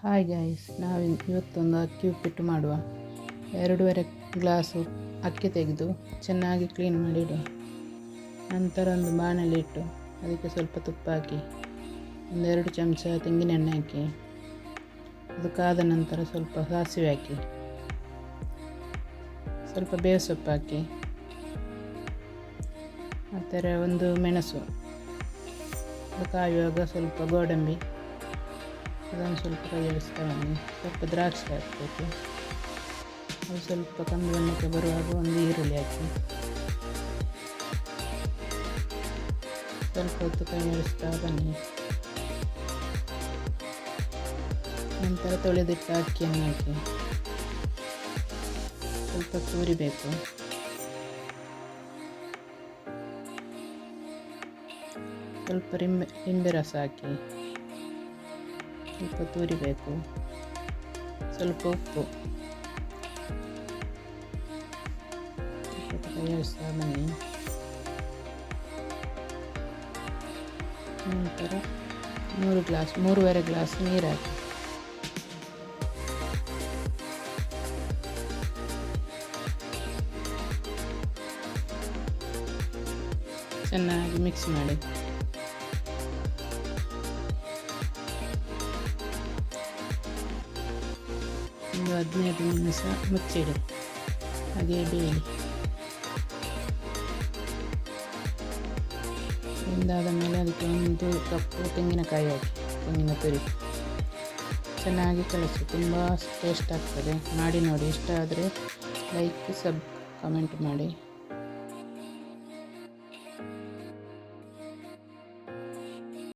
Hi guys, ನಾವು ಇವತ್ತೊಂದು ಅಕ್ಕಿ ಉಪ್ಪಿಟ್ಟು ಮಾಡುವ. 2.5 ಗ್ಲಾಸು ಅಕ್ಕಿ ತೆಗೆದು ಚೆನ್ನಾಗಿ ಕ್ಲೀನ್ ಮಾಡಿ ಇಡುವ. ನಂತರ ಒಂದು ಬಾಣಲೆ ಇಟ್ಟು ಅದಕ್ಕೆ ಸ್ವಲ್ಪ ತುಪ್ಪ ಹಾಕಿ 2 ಚಮಚ ತೆಂಗಿನೆಣ್ಣೆ ಹಾಕಿ ಅದು ಕಾದ ನಂತರ ಸ್ವಲ್ಪ ಸಾಸಿವೆ ಹಾಕಿ ಸ್ವಲ್ಪ ಬೇವು ಸೊಪ್ಪು ಹಾಕಿ ಮತ್ತು ಒಂದು ಮೆಣಸು ಅದು ಕಾಯುವಾಗ ಸ್ವಲ್ಪ ಗೋಡಂಬಿ ಅದನ್ನು ಸ್ವಲ್ಪ ಕೈಯಾಡಿಸ್ತಾ ಬನ್ನಿ. ಸ್ವಲ್ಪ ದ್ರಾಕ್ಷಿ ಹಾಕಬೇಕು. ಅದು ಸ್ವಲ್ಪ ಕಂದು ಬಣ್ಣಕ್ಕೆ ಬರುವಾಗ ಒಂದು ಈರುಳ್ಳಿ ಹಾಕಿ ಸ್ವಲ್ಪ ಹೊತ್ತು ಕೈಯಾಡಿಸ್ತಾ ಬನ್ನಿ. ನಂತರ ತೊಳೆದಿಟ್ಟ ಅಕ್ಕಿಯನ್ನು ಹಾಕಿ ಸ್ವಲ್ಪ ತುರಿಬೇಕು. ಸ್ವಲ್ಪ ಲಿಂಬೆ ರಸ ಹಾಕಿ ಸ್ವಲ್ಪ ತುರಿಬೇಕು. ಸ್ವಲ್ಪ ಉಪ್ಪು ಸ್ವಲ್ಪ ಕೈಯಾಡಿಸ್ತಾ ಬನ್ನಿ. ನಂತರ 3.5 ಗ್ಲಾಸ್ ನೀರು ಹಾಕಿ ಚೆನ್ನಾಗಿ ಮಿಕ್ಸ್ ಮಾಡಿ. ಒಂದು 15 ನಿಮಿಷ ಮುಚ್ಚಿಡಿ, ಹಾಗೆ ಬೇಡಿ. ಬೆಂದಾದ ಮೇಲೆ ಅದಕ್ಕೆ 1 ಕಪ್ಪು ತೆಂಗಿನಕಾಯಿ ಹಾಕಿ ತೆಂಗಿನ ತುರಿ ಚೆನ್ನಾಗಿ ಕಲಸಿ. ತುಂಬ ಟೇಸ್ಟ್ ಆಗ್ತದೆ. ಮಾಡಿ ನೋಡಿ. ಇಷ್ಟ ಆದರೆ ಲೈಕ್, ಕಮೆಂಟ್ ಮಾಡಿ.